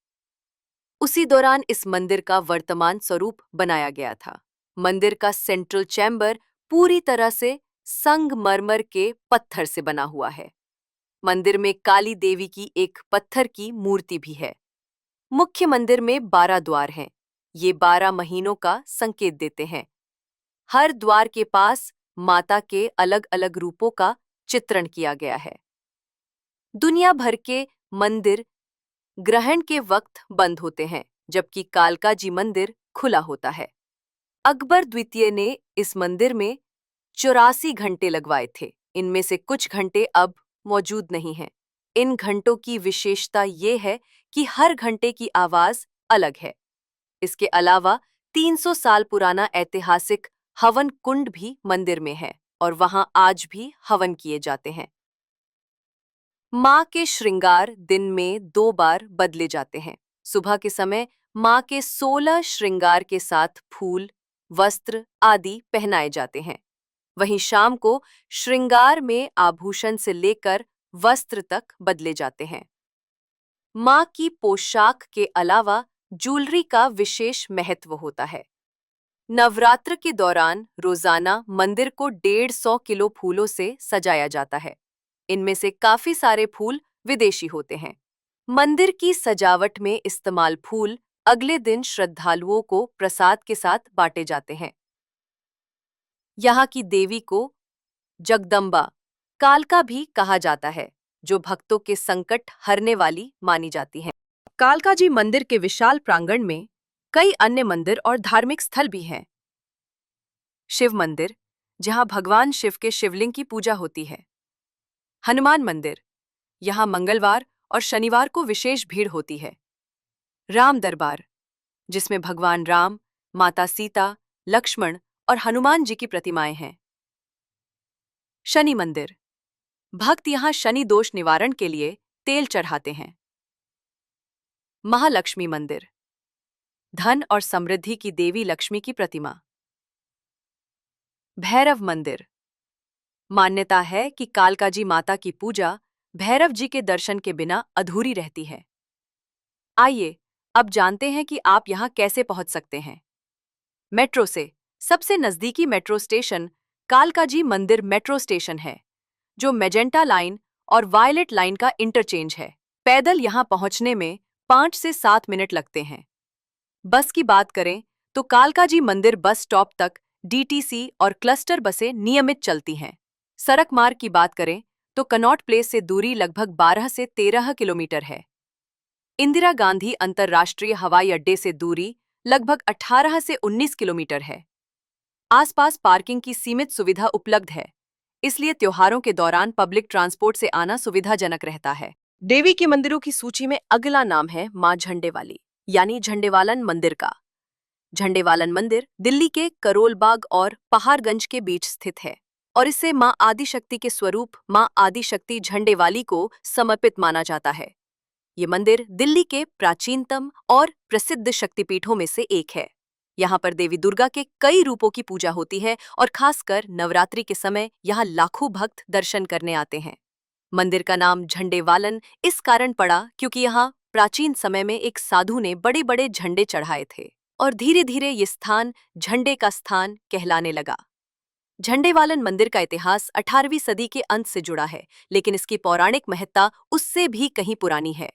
उसी दौरान इस मंदिर का वर्तमान स्वरूप बनाया गया था। मंदिर का सेंट्रल चैम्बर पूरी तरह से संगमरमर के पत्थर से बना हुआ है। मंदिर में काली देवी की एक पत्थर की मूर्ति भी है। मुख्य मंदिर में 12 द्वार हैं। ये 12 महीनों का संकेत देते हैं। हर द्वार के पास माता के अलग अलग रूपों का चित्रण किया गया है। दुनिया भर के मंदिर ग्रहण के वक्त बंद होते हैं, जबकि कालका जी मंदिर खुला होता है। अकबर द्वितीय ने इस मंदिर में 84 घंटे लगवाए थे। इनमें से कुछ घंटे अब मौजूद नहीं हैं। इन घंटों की विशेषता ये है कि हर घंटे की आवाज अलग है। इसके अलावा 300 साल पुराना ऐतिहासिक हवन कुंड भी मंदिर में है और वहां आज भी हवन किए जाते हैं। मां के श्रृंगार दिन में 2 बार बदले जाते हैं। सुबह के समय मां के 16 श्रृंगार के साथ फूल, वस्त्र आदि पहनाए जाते हैं। वहीं शाम को श्रृंगार में आभूषण से लेकर वस्त्र तक बदले जाते हैं। मां की पोशाक के अलावा ज्वेलरी का विशेष महत्व होता है। नवरात्र के दौरान रोजाना मंदिर को 150 किलो फूलों से सजाया जाता है। इनमें से काफी सारे फूल विदेशी होते हैं। मंदिर की सजावट में इस्तेमाल फूल अगले दिन श्रद्धालुओं को प्रसाद के साथ बांटे जाते हैं। यहाँ की देवी को जगदम्बा कालका भी कहा जाता है, जो भक्तों के संकट हरने वाली मानी जाती हैं। कालका जी मंदिर के विशाल प्रांगण में कई अन्य मंदिर और धार्मिक स्थल भी हैं। शिव मंदिर, जहां भगवान शिव के शिवलिंग की पूजा होती है। हनुमान मंदिर, यहां मंगलवार और शनिवार को विशेष भीड़ होती है। राम दरबार, जिसमें भगवान राम, माता सीता, लक्ष्मण और हनुमान जी की प्रतिमाएं हैं। शनि मंदिर, भक्त यहां शनि दोष निवारण के लिए तेल चढ़ाते हैं। महालक्ष्मी मंदिर, धन और समृद्धि की देवी लक्ष्मी की प्रतिमा। भैरव मंदिर, मान्यता है कि कालकाजी माता की पूजा भैरव जी के दर्शन के बिना अधूरी रहती है। आइए अब जानते हैं कि आप यहां कैसे पहुंच सकते हैं। मेट्रो से सबसे नजदीकी मेट्रो स्टेशन कालकाजी मंदिर मेट्रो स्टेशन है, जो मेजेंटा लाइन और वायलेट लाइन का इंटरचेंज है। पैदल यहां पहुंचने में 5 से 7 मिनट लगते हैं। बस की बात करें तो कालकाजी मंदिर बस स्टॉप तक डीटीसी और क्लस्टर बसें नियमित चलती हैं। सड़क मार्ग की बात करें तो कनॉट प्लेस से दूरी लगभग 12 से 13 किलोमीटर है। इंदिरा गांधी अंतर्राष्ट्रीय हवाई अड्डे से दूरी लगभग 18 से 19 किलोमीटर है। आसपास पार्किंग की सीमित सुविधा उपलब्ध है, इसलिए त्योहारों के दौरान पब्लिक ट्रांसपोर्ट से आना सुविधाजनक रहता है। देवी के मंदिरों की सूची में अगला नाम है मां झंडेवाली, यानी झंडेवालन मंदिर का। झंडेवालन मंदिर दिल्ली के करोलबाग और पहाड़गंज के बीच स्थित है और इसे मां आदिशक्ति के स्वरूप मां आदिशक्ति झंडेवाली को समर्पित माना जाता है। ये मंदिर दिल्ली के प्राचीनतम और प्रसिद्ध शक्तिपीठों में से एक है। यहाँ पर देवी दुर्गा के कई रूपों की पूजा होती है और खासकर नवरात्रि के समय यहाँ लाखों भक्त दर्शन करने आते हैं। मंदिर का नाम झंडेवालन इस कारण पड़ा क्योंकि यहाँ प्राचीन समय में एक साधु ने बड़े बड़े झंडे चढ़ाए थे और धीरे धीरे ये स्थान झंडे का स्थान कहलाने लगा। झंडेवालन मंदिर का इतिहास 18वीं सदी के अंत से जुड़ा है, लेकिन इसकी पौराणिक महत्ता उससे भी कहीं पुरानी है।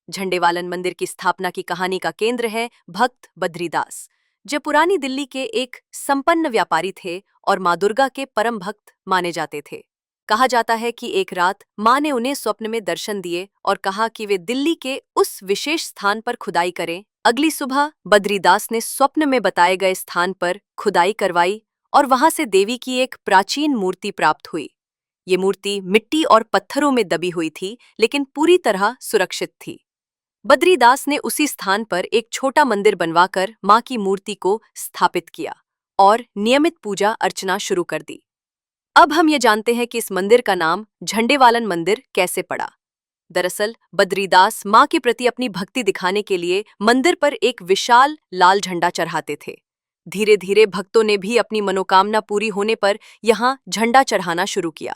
झंडेवालन मंदिर की स्थापना की कहानी का केंद्र है भक्त बद्रीदास, जो पुरानी दिल्ली के एक संपन्न व्यापारी थे और मां दुर्गा के परम भक्त माने जाते थे। कहा जाता है कि एक रात मां ने उन्हें स्वप्न में दर्शन दिए और कहा कि वे दिल्ली के उस विशेष स्थान पर खुदाई करें। अगली सुबह बद्रीदास ने स्वप्न में बताए गए स्थान पर खुदाई करवाई और वहां से देवी की एक प्राचीन मूर्ति प्राप्त हुई। ये मूर्ति मिट्टी और पत्थरों में दबी हुई थी, लेकिन पूरी तरह सुरक्षित थी। बद्रीदास ने उसी स्थान पर एक छोटा मंदिर बनवाकर मां की मूर्ति को स्थापित किया और नियमित पूजा अर्चना शुरू कर दी। अब हम ये जानते हैं कि इस मंदिर का नाम झंडेवालन मंदिर कैसे पड़ा। दरअसल बद्रीदास मां के प्रति अपनी भक्ति दिखाने के लिए मंदिर पर एक विशाल लाल झंडा चढ़ाते थे। धीरे धीरे भक्तों ने भी अपनी मनोकामना पूरी होने पर यहाँ झंडा चढ़ाना शुरू किया।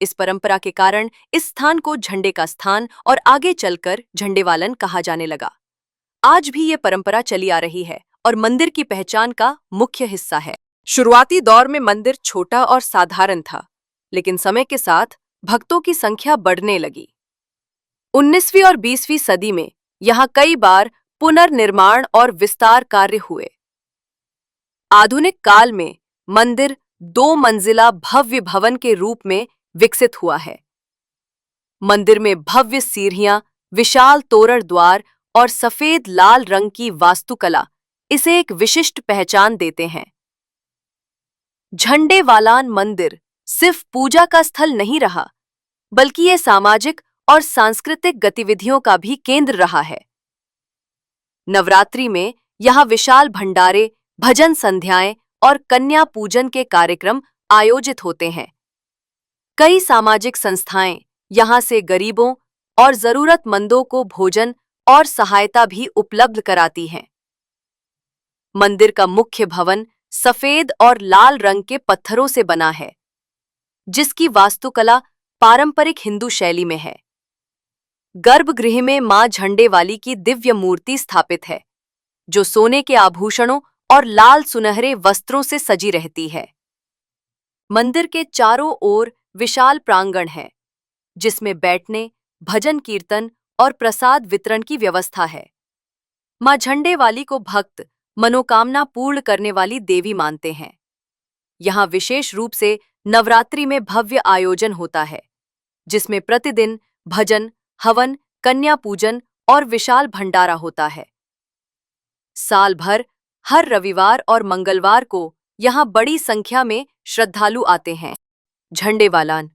इस परंपरा के कारण इस स्थान को झंडे का स्थान और आगे चलकर झंडेवालन कहा जाने लगा। आज भी ये परंपरा चली आ रही है और मंदिर की पहचान का मुख्य हिस्सा है। शुरुआती दौर में मंदिर छोटा और साधारण था, लेकिन समय के साथ भक्तों की संख्या बढ़ने लगी। 19वीं और 20वीं सदी में यहाँ कई बार पुनर्निर्माण और विस्तार कार्य हुए। आधुनिक काल में मंदिर 2 मंजिला भव्य भवन के रूप में विकसित हुआ है। मंदिर में भव्य सीढ़ियां, विशाल तोरण द्वार और सफेद लाल रंग की वास्तुकला इसे एक विशिष्ट पहचान देते हैं। झंडेवालान मंदिर सिर्फ पूजा का स्थल नहीं रहा, बल्कि ये सामाजिक और सांस्कृतिक गतिविधियों का भी केंद्र रहा है। नवरात्रि में यहाँ विशाल भंडारे, भजन संध्याएं और कन्या पूजन के कार्यक्रम आयोजित होते हैं। कई सामाजिक संस्थाएं यहाँ से गरीबों और जरूरतमंदों को भोजन और सहायता भी उपलब्ध कराती हैं। मंदिर का मुख्य भवन सफेद और लाल रंग के पत्थरों से बना है, जिसकी वास्तुकला पारंपरिक हिंदू शैली में है। गर्भगृह में मां झंडेवाली की दिव्य मूर्ति स्थापित है, जो सोने के आभूषणों और लाल सुनहरे वस्त्रों से सजी रहती है। मंदिर के चारों ओर विशाल प्रांगण है, जिसमें बैठने, भजन कीर्तन और प्रसाद वितरण की व्यवस्था है। मां झंडे वाली को भक्त मनोकामना पूर्ण करने वाली देवी मानते हैं। यहाँ विशेष रूप से नवरात्रि में भव्य आयोजन होता है, जिसमें प्रतिदिन भजन, हवन, कन्या पूजन और विशाल भंडारा होता है। साल भर हर रविवार और मंगलवार को यहाँ बड़ी संख्या में श्रद्धालु आते हैं। झंडेवालान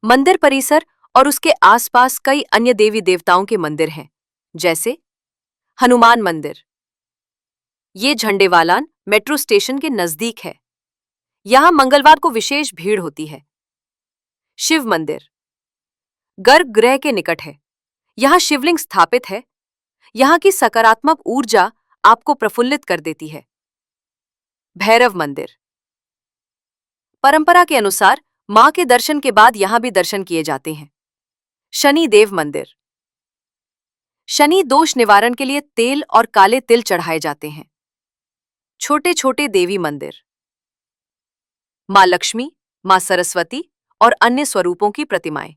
मंदिर परिसर और उसके आसपास कई अन्य देवी देवताओं के मंदिर हैं, जैसे हनुमान मंदिर। ये झंडेवालान मेट्रो स्टेशन के नजदीक है। यहाँ मंगलवार को विशेष भीड़ होती है। शिव मंदिर गर्भगृह के निकट है। यहाँ शिवलिंग स्थापित है। यहाँ की सकारात्मक ऊर्जा आपको प्रफुल्लित कर देती है। भैरव मंदिर परंपरा के अनुसार मां के दर्शन के बाद यहां भी दर्शन किए जाते हैं। शनि देव मंदिर शनि दोष निवारण के लिए तेल और काले तिल चढ़ाए जाते हैं। छोटे छोटे देवी मंदिर मां लक्ष्मी, मां सरस्वती और अन्य स्वरूपों की प्रतिमाएं।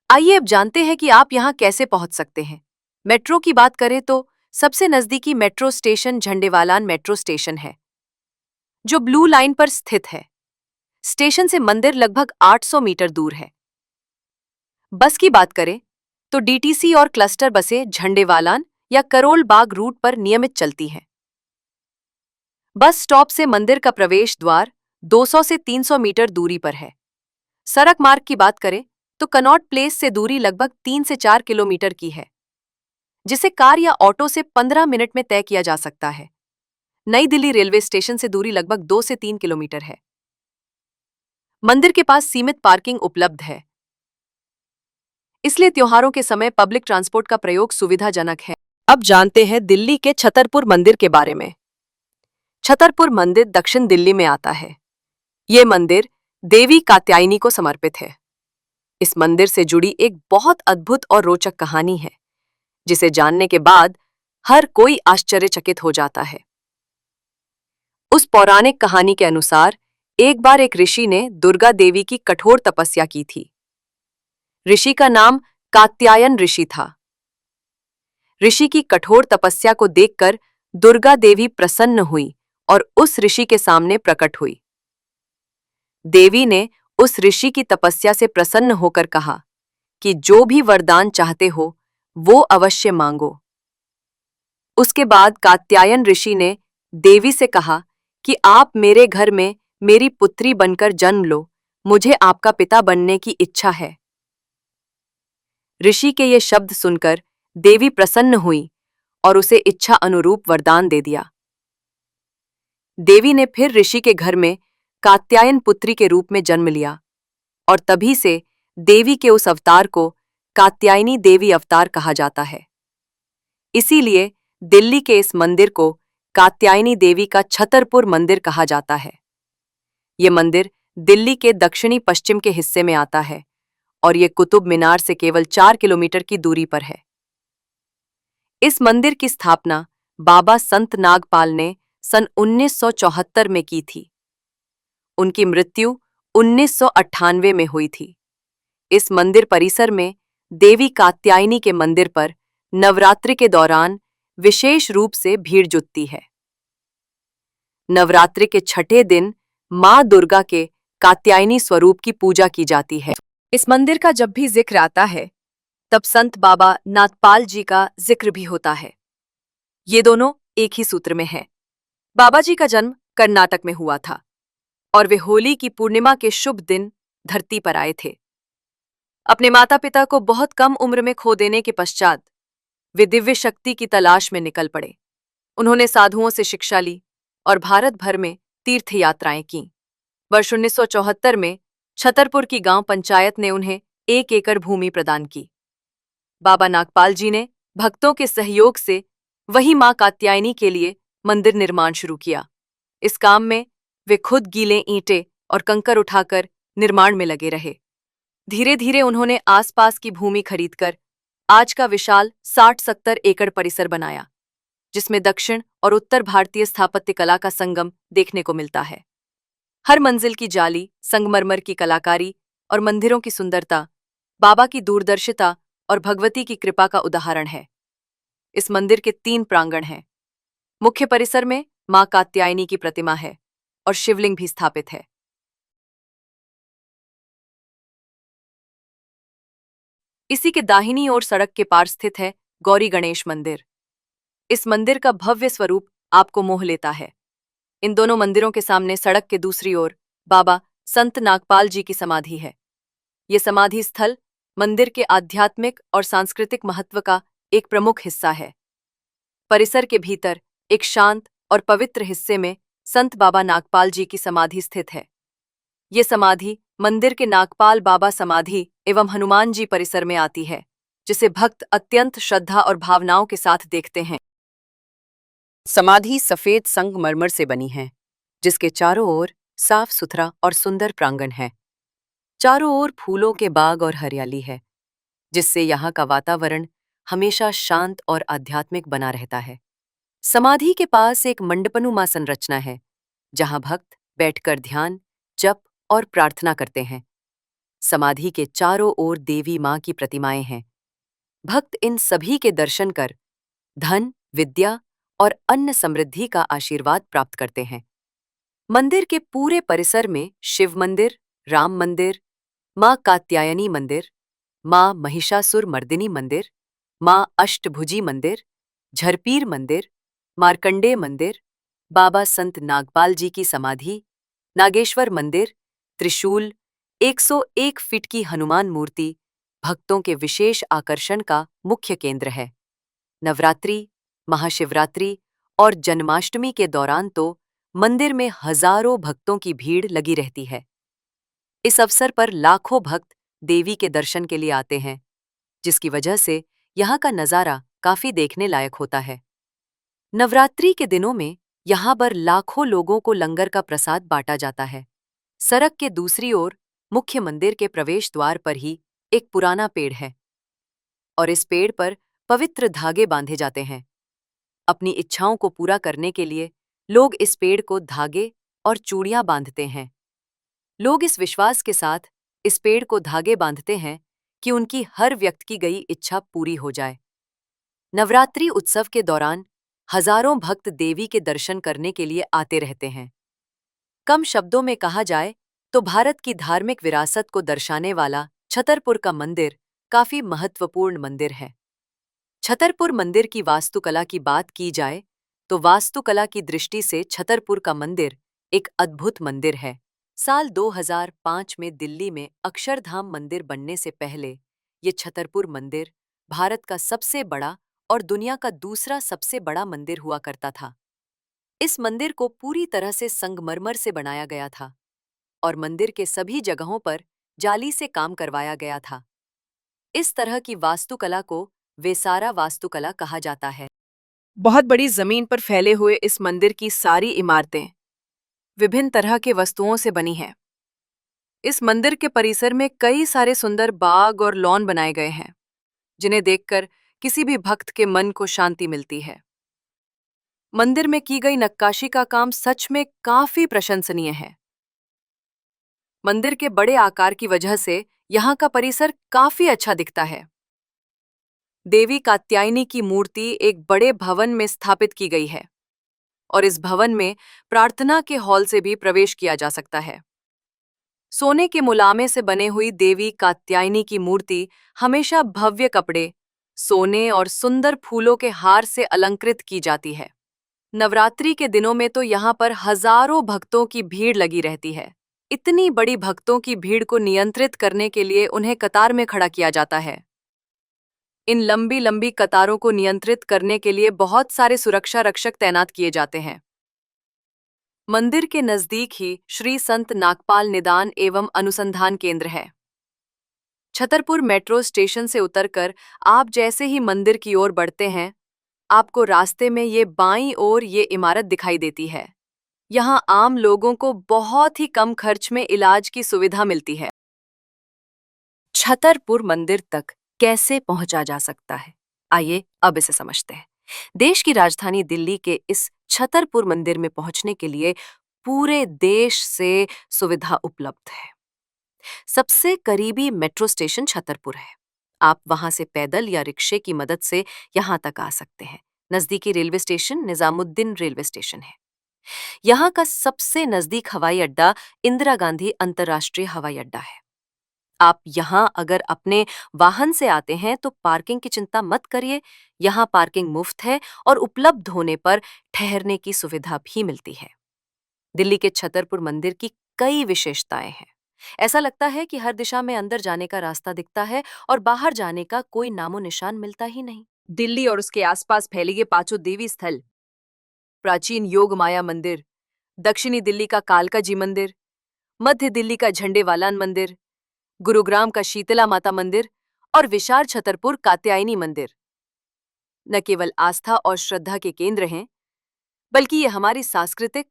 आइए अब जानते हैं कि आप यहां कैसे पहुंच सकते हैं। मेट्रो की बात करें तो सबसे नजदीकी metro station Jhandewalan metro station है, जो ब्लू लाइन पर स्थित है। स्टेशन से मंदिर लगभग 800 मीटर दूर है। बस की बात करें तो डीटीसी और क्लस्टर बसें झंडेवालान या करोल बाग रूट पर नियमित चलती हैं। बस स्टॉप से मंदिर का प्रवेश द्वार 200 से 300 मीटर दूरी पर है। सड़क मार्ग की बात करें तो कनॉट प्लेस से दूरी लगभग 3 से 4 किलोमीटर की है, जिसे कार या ऑटो से 15 मिनट में तय किया जा सकता है। नई दिल्ली रेलवे स्टेशन से दूरी लगभग 2 से 3 किलोमीटर है। मंदिर के पास सीमित पार्किंग उपलब्ध है, इसलिए त्योहारों के समय पब्लिक ट्रांसपोर्ट का प्रयोग सुविधाजनक है। अब जानते हैं दिल्ली के छतरपुर मंदिर के बारे में। छतरपुर मंदिर दक्षिण दिल्ली में आता है। ये मंदिर देवी कात्यायनी को समर्पित है। इस मंदिर से जुड़ी एक बहुत अद्भुत और रोचक कहानी है, जिसे जानने के बाद हर कोई आश्चर्यचकित हो जाता है। उस पौराणिक कहानी के अनुसार एक बार एक ऋषि ने दुर्गा देवी की कठोर तपस्या की थी। ऋषि का नाम कात्यायन ऋषि था। ऋषि की कठोर तपस्या को देखकर दुर्गा देवी प्रसन्न हुई और उस ऋषि के सामने प्रकट हुई। देवी ने उस ऋषि की तपस्या से प्रसन्न होकर कहा कि जो भी वरदान चाहते हो वो अवश्य मांगो। उसके बाद कात्यायन ऋषि ने देवी से कहा कि आप मेरे घर में मेरी पुत्री बनकर जन्म लो, मुझे आपका पिता बनने की इच्छा है। ऋषि के ये शब्द सुनकर देवी प्रसन्न हुई और उसे इच्छा अनुरूप वरदान दे दिया। देवी ने फिर ऋषि के घर में कात्यायन पुत्री के रूप में जन्म लिया और तभी से देवी के उस अवतार को कात्यायनी देवी अवतार कहा जाता है। इसीलिए दिल्ली के इस मंदिर को कात्यायनी देवी का छतरपुर मंदिर कहा जाता है। ये मंदिर दिल्ली के दक्षिणी पश्चिम के हिस्से में आता है और ये कुतुब मीनार से केवल 4 किलोमीटर की दूरी पर है। इस मंदिर की स्थापना बाबा संत नागपाल ने सन 1974 में की थी। उनकी मृत्यु 1998 में हुई थी। इस मंदिर परिसर में देवी कात्यायनी के मंदिर पर नवरात्रि के दौरान विशेष रूप से भीड़ जुटती है। नवरात्रि के छठे दिन मां दुर्गा के कात्यायनी स्वरूप की पूजा की जाती है। इस मंदिर का जब भी जिक्र आता है, तब संत बाबा नाथपाल जी का जिक्र भी होता है। ये दोनों एक ही सूत्र में हैं। बाबा जी का जन्म कर्नाटक में हुआ था और वे होली की पूर्णिमा के शुभ दिन धरती पर आए थे। अपने माता पिता को बहुत कम उम्र में खो देने के पश्चात वे दिव्य शक्ति की तलाश में निकल पड़े। उन्होंने साधुओं से शिक्षा ली और भारत भर में तीर्थ यात्राएं की। वर्ष 1974 में छतरपुर की गांव पंचायत ने उन्हें 1 एकड़ भूमि प्रदान की। बाबा नागपाल जी ने भक्तों के सहयोग से वही मां कात्यायनी के लिए मंदिर निर्माण शुरू किया। इस काम में वे खुद गीले ईंटें और कंकर उठाकर निर्माण में लगे रहे। धीरे धीरे उन्होंने आसपास की भूमि खरीदकर आज का विशाल 60-70 एकड़ परिसर बनाया, जिसमें दक्षिण और उत्तर भारतीय स्थापत्य कला का संगम देखने को मिलता है। हर मंजिल की जाली, संगमरमर की कलाकारी और मंदिरों की सुंदरता बाबा की दूरदर्शिता और भगवती की कृपा का उदाहरण है। इस मंदिर के 3 प्रांगण हैं। मुख्य परिसर में मां कात्यायनी की प्रतिमा है और शिवलिंग भी स्थापित है। इसी के दाहिनी ओर सड़क के पार स्थित है गौरी गणेश मंदिर। इस मंदिर का भव्य स्वरूप आपको मोह लेता है। इन दोनों मंदिरों के सामने सड़क के दूसरी ओर बाबा संत नागपाल जी की समाधि है। ये समाधि स्थल मंदिर के आध्यात्मिक और सांस्कृतिक महत्व का एक प्रमुख हिस्सा है। परिसर के भीतर एक शांत और पवित्र हिस्से में संत बाबा नागपाल जी की समाधि स्थित है। ये समाधि मंदिर के नागपाल बाबा समाधि एवं हनुमान जी परिसर में आती है, जिसे भक्त अत्यंत श्रद्धा और भावनाओं के साथ देखते हैं। समाधि सफेद संगमरमर से बनी है, जिसके चारों ओर साफ सुथरा और सुंदर प्रांगण है। चारों ओर फूलों के बाग और हरियाली है, जिससे यहाँ का वातावरण हमेशा शांत और आध्यात्मिक बना रहता है। समाधि के पास एक मंडपनुमा संरचना है, जहाँ भक्त बैठकर ध्यान, जप और प्रार्थना करते हैं। समाधि के चारों ओर देवी मां की प्रतिमाएं हैं। भक्त इन सभी के दर्शन कर धन, विद्या और अन्न समृद्धि का आशीर्वाद प्राप्त करते हैं। मंदिर के पूरे परिसर में शिव मंदिर, राम मंदिर, मां कात्यायनी मंदिर, मां महिषासुर मर्दिनी मंदिर, मां अष्टभुजी मंदिर, झरपीर मंदिर, मार्कंडेय मंदिर, बाबा संत नागपाल जी की समाधि, नागेश्वर मंदिर, त्रिशूल, 101 फीट की हनुमान मूर्ति भक्तों के विशेष आकर्षण का मुख्य केंद्र है। नवरात्रि, महाशिवरात्रि और जन्माष्टमी के दौरान तो मंदिर में हजारों भक्तों की भीड़ लगी रहती है। इस अवसर पर लाखों भक्त देवी के दर्शन के लिए आते हैं, जिसकी वजह से यहाँ का नज़ारा काफी देखने लायक होता है। नवरात्रि के दिनों में यहाँ पर लाखों लोगों को लंगर का प्रसाद बांटा जाता है। सड़क के दूसरी ओर मुख्य मंदिर के प्रवेश द्वार पर ही एक पुराना पेड़ है और इस पेड़ पर पवित्र धागे बांधे जाते हैं। अपनी इच्छाओं को पूरा करने के लिए लोग इस पेड़ को धागे और चूड़ियां बांधते हैं। लोग इस विश्वास के साथ इस पेड़ को धागे बांधते हैं कि उनकी हर व्यक्त की गई इच्छा पूरी हो जाए। नवरात्रि उत्सव के दौरान हजारों भक्त देवी के दर्शन करने के लिए आते रहते हैं। कम शब्दों में कहा जाए तो भारत की धार्मिक विरासत को दर्शाने वाला छतरपुर का मंदिर काफी महत्वपूर्ण मंदिर है। छतरपुर मंदिर की वास्तुकला की बात की जाए तो वास्तुकला की दृष्टि से छतरपुर का मंदिर एक अद्भुत मंदिर है। साल 2005 में दिल्ली में अक्षरधाम मंदिर बनने से पहले ये छतरपुर मंदिर भारत का सबसे बड़ा और दुनिया का दूसरा सबसे बड़ा मंदिर हुआ करता था। इस मंदिर को पूरी तरह से संगमरमर से बनाया गया था और मंदिर के सभी जगहों पर जाली से काम करवाया गया था। इस तरह की वास्तुकला को वेसारा वास्तुकला कहा जाता है। बहुत बड़ी जमीन पर फैले हुए इस मंदिर की सारी इमारतें विभिन्न तरह के वस्तुओं से बनी हैं। इस मंदिर के परिसर में कई सारे सुंदर बाग और लॉन बनाए गए हैं, जिन्हें देखकर किसी भी भक्त के मन को शांति मिलती है। मंदिर में की गई नक्काशी का काम सच में काफी प्रशंसनीय है। मंदिर के बड़े आकार की वजह से यहाँ का परिसर काफी अच्छा दिखता है। देवी कात्यायनी की मूर्ति एक बड़े भवन में स्थापित की गई है और इस भवन में प्रार्थना के हॉल से भी प्रवेश किया जा सकता है। सोने के मुलामे से बने हुई देवी कात्यायनी की मूर्ति हमेशा भव्य कपड़े, सोने और सुंदर फूलों के हार से अलंकृत की जाती है। नवरात्रि के दिनों में तो यहाँ पर हजारों भक्तों की भीड़ लगी रहती है। इतनी बड़ी भक्तों की भीड़ को नियंत्रित करने के लिए उन्हें कतार में खड़ा किया जाता है। इन लंबी लंबी कतारों को नियंत्रित करने के लिए बहुत सारे सुरक्षा रक्षक तैनात किए जाते हैं। मंदिर के नजदीक ही श्री संत नागपाल निदान एवं अनुसंधान केंद्र है। छतरपुर मेट्रो स्टेशन से उतरकर आप जैसे ही मंदिर की ओर बढ़ते हैं, आपको रास्ते में ये बाईं ओर ये इमारत दिखाई देती है। यहाँ आम लोगों को बहुत ही कम खर्च में इलाज की सुविधा मिलती है। छतरपुर मंदिर तक कैसे पहुंचा जा सकता है, आइए अब इसे समझते हैं। देश की राजधानी दिल्ली के इस छतरपुर मंदिर में पहुंचने के लिए पूरे देश से सुविधा उपलब्ध है। सबसे करीबी मेट्रो स्टेशन छतरपुर है। आप वहां से पैदल या रिक्शे की मदद से यहां तक आ सकते हैं। नजदीकी railway station Nizamuddin railway station है। यहाँ का सबसे नजदीक हवाई अड्डा इंदिरा गांधी अंतर्राष्ट्रीय हवाई अड्डा है। आप यहाँ अगर अपने वाहन से आते हैं तो पार्किंग की चिंता मत करिए। यहाँ पार्किंग मुफ्त है और उपलब्ध होने पर ठहरने की सुविधा भी मिलती है। दिल्ली के छतरपुर मंदिर की कई विशेषताएं हैं। ऐसा लगता है कि हर दिशा में अंदर जाने का रास्ता दिखता है और बाहर जाने का कोई नामो निशान मिलता ही नहीं। दिल्ली और उसके आसपास फैले ये पांचों देवी स्थल, प्राचीन योग माया मंदिर, दक्षिणी दिल्ली का कालका जी मंदिर, मध्य दिल्ली का झंडेवालान मंदिर, गुरुग्राम का शीतला माता मंदिर और विशाल छतरपुर कात्यायनी मंदिर न केवल आस्था और श्रद्धा के केंद्र हैं, बल्कि ये हमारी सांस्कृतिक,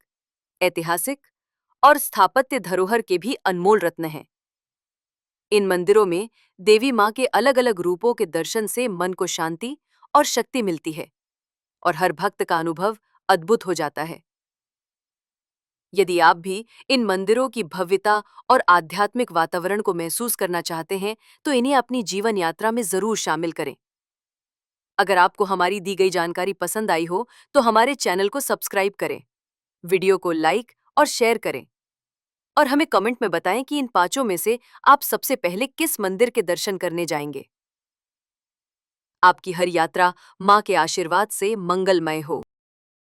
ऐतिहासिक और स्थापत्य धरोहर के भी अनमोल रत्न हैं। इन मंदिरों में देवी मां के अलग अलग रूपों के दर्शन से मन को शांति और शक्ति मिलती है और हर भक्त का अनुभव अद्भुत हो जाता है। यदि आप भी इन मंदिरों की भव्यता और आध्यात्मिक वातावरण को महसूस करना चाहते हैं, तो इन्हें अपनी जीवन यात्रा में जरूर शामिल करें। अगर आपको हमारी दी गई जानकारी पसंद आई हो, तो हमारे चैनल को सब्सक्राइब करें, वीडियो को लाइक और शेयर करें, और हमें कमेंट में बताएं कि इन पांचों में से आप सबसे पहले किस मंदिर के दर्शन करने जाएंगे। आपकी हर यात्रा मां के आशीर्वाद से मंगलमय हो।